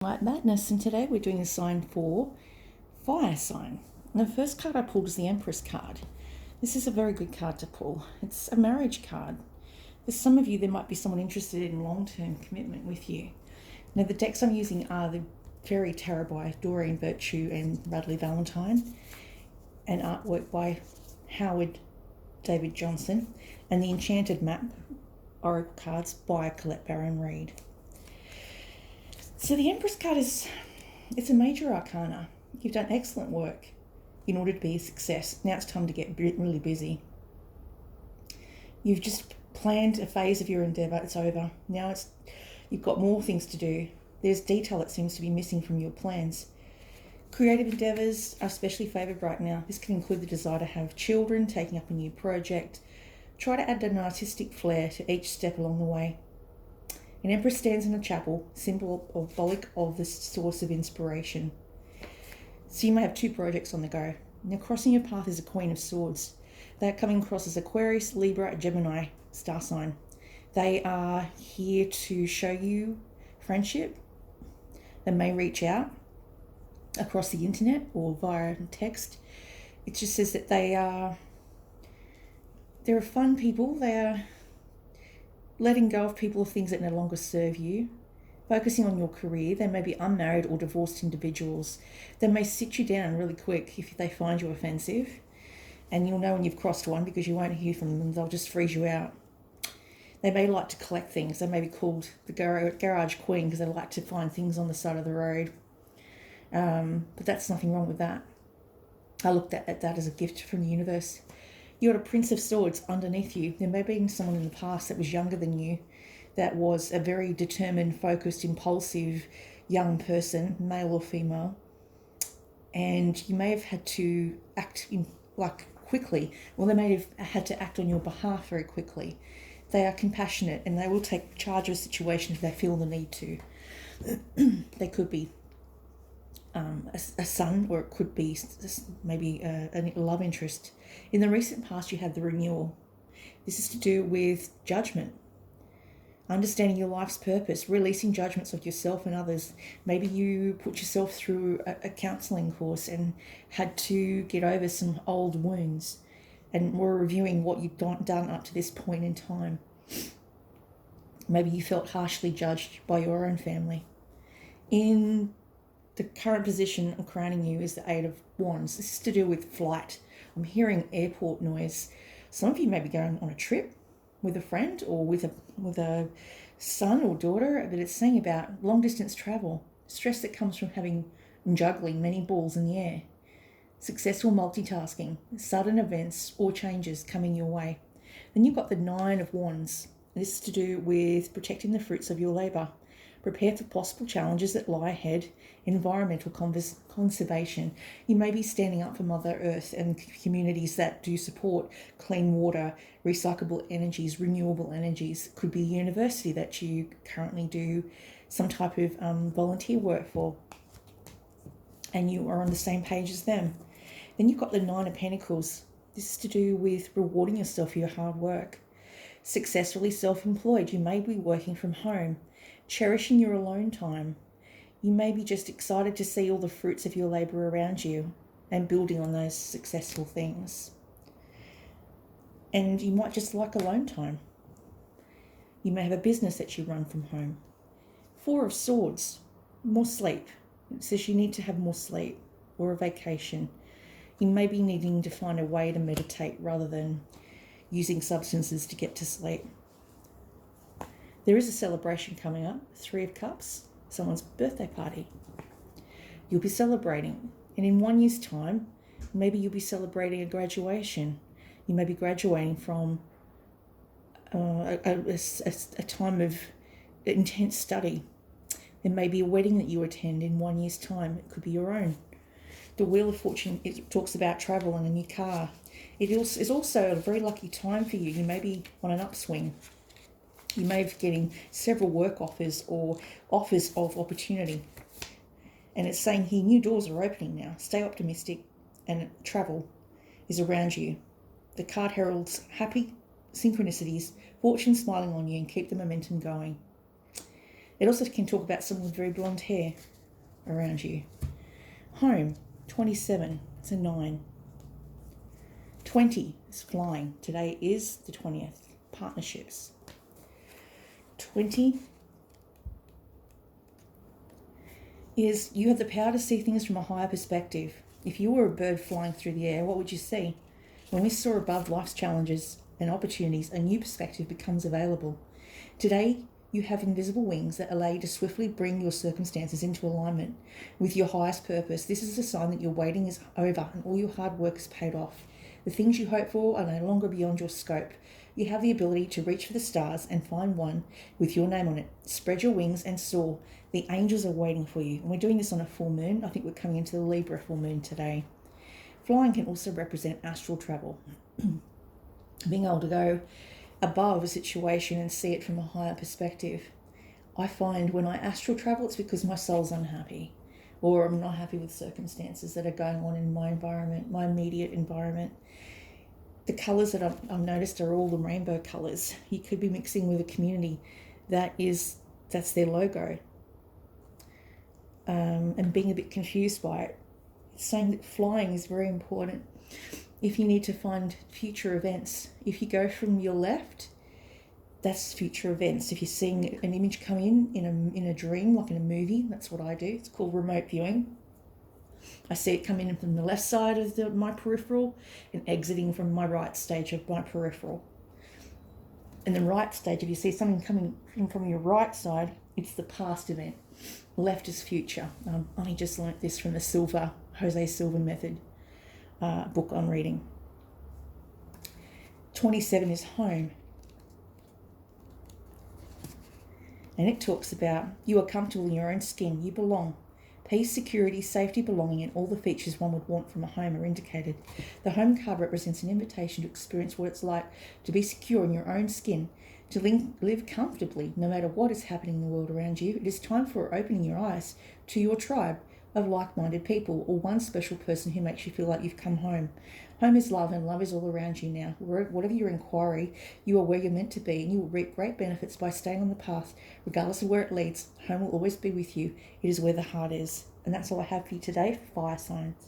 Light Madness, and today we're doing a sign for fire sign. And the first card I pulled is the Empress card. This is a very good card to pull. It's a marriage card. For some of you, there might be someone interested in long-term commitment with you. Now, the decks I'm using are the Fairy Tarot by Doreen Virtue and Radley Valentine, and artwork by Howard David Johnson, and the Enchanted Map Oracle cards by Colette Baron Reid. So the Empress card it's a major arcana. You've done excellent work in order to be a success. Now it's time to get really busy. You've just planned a phase of your endeavour. It's over. Now you've got more things to do. There's detail that seems to be missing from your plans. Creative endeavours are especially favoured right now. This can include the desire to have children, taking up a new project. Try to add an artistic flair to each step along the way. An empress stands in a chapel, symbolic of the source of inspiration. So you may have two projects on the go. Now crossing your path is a Queen of Swords. They're coming across as Aquarius, Libra, Gemini star sign. They are here to show you friendship. They may reach out across the internet or via text. It just says that they're fun people. They are letting go of people or things that no longer serve you, focusing on your career. They may be unmarried or divorced individuals. They may sit you down really quick if they find you offensive, and you'll know when you've crossed one because you won't hear from them. They'll just freeze you out. They may like to collect things. They may be called the garage queen because they like to find things on the side of the road. But that's nothing wrong with that. I looked at that as a gift from the universe. You got a Prince of Swords underneath you. There may have been someone in the past that was younger than you, that was a very determined, focused, impulsive young person, male or female, and you may have had to act quickly, or they may have had to act on your behalf very quickly. They are compassionate and they will take charge of a situation if they feel the need to. They could be a son, or it could be maybe a love interest. In the recent past, you had the renewal. This is to do with judgment, understanding your life's purpose, releasing judgments of yourself and others. Maybe you put yourself through a counselling course and had to get over some old wounds, and were reviewing what you've done up to this point in time. Maybe you felt harshly judged by your own family. In the current position I'm crowning you is the Eight of Wands. This is to do with flight. I'm hearing airport noise. Some of you may be going on a trip with a friend or with a son or daughter, but it's saying about long distance travel, stress that comes from having and juggling many balls in the air, successful multitasking, sudden events or changes coming your way. Then you've got the Nine of Wands. This is to do with protecting the fruits of your labour. Prepare for possible challenges that lie ahead. Environmental conservation. You may be standing up for Mother Earth and communities that do support clean water, recyclable energies, renewable energies. Could be a university that you currently do some type of volunteer work for, and you are on the same page as them. Then you've got the Nine of Pentacles. This is to do with rewarding yourself for your hard work. Successfully self-employed. You may be working from home. Cherishing your alone time. You may be just excited to see all the fruits of your labour around you and building on those successful things. And you might just like alone time. You may have a business that you run from home. Four of Swords. More sleep. It says you need to have more sleep or a vacation. You may be needing to find a way to meditate rather than using substances to get to sleep. There is a celebration coming up, Three of Cups, someone's birthday party. You'll be celebrating, and in 1 year's time, maybe you'll be celebrating a graduation. You may be graduating from a time of intense study. There may be a wedding that you attend in 1 year's time. It could be your own. The Wheel of Fortune, it talks about travel and a new car. It is also a very lucky time for you. You may be on an upswing. You may be getting several work offers or offers of opportunity. And it's saying here, new doors are opening now. Stay optimistic, and travel is around you. The card heralds happy synchronicities, fortune smiling on you, and keep the momentum going. It also can talk about someone with very blonde hair around you. Home, 27, it's a 9. 20 is flying. Today is the 20th. Partnerships. 20 is you have the power to see things from a higher perspective. If you were a bird flying through the air, what would you see? When we soar above life's challenges and opportunities, a new perspective becomes available. Today, you have invisible wings that allow you to swiftly bring your circumstances into alignment with your highest purpose. This is a sign that your waiting is over and all your hard work is paid off. The things you hope for are no longer beyond your scope. You have the ability to reach for the stars and find one with your name on it. Spread your wings and soar. The angels are waiting for you. And we're doing this on a full moon. I think we're coming into the Libra full moon today. Flying can also represent astral travel. Being able to go above a situation and see it from a higher perspective. I find when I astral travel, it's because my soul's unhappy, or I'm not happy with circumstances that are going on in my environment, my immediate environment. The colours that I've noticed are all the rainbow colours. You could be mixing with a community that's their logo, and being a bit confused by it. It's saying that flying is very important. If you need to find future events, if you go from your left, that's future events. If you're seeing an image come in a dream, like in a movie, that's what I do. It's called remote viewing. I see it come in from the left side of my peripheral and exiting from my right stage of my peripheral. In the right stage, if you see something coming in from your right side, it's the past event. Left is future. I just learnt this from the Jose Silva method book I'm reading. 27 is home. And it talks about you are comfortable in your own skin. You belong. Peace, security, safety, belonging, and all the features one would want from a home are indicated. The home card represents an invitation to experience what it's like to be secure in your own skin, to live comfortably no matter what is happening in the world around you. It is time for opening your eyes to your tribe of like-minded people, or one special person who makes you feel like you've come home. Home is love, and love is all around you now. Whatever your inquiry, you are where you're meant to be, and you will reap great benefits by staying on the path. Regardless of where it leads, home will always be with you. It is where the heart is. And that's all I have for you today for fire signs.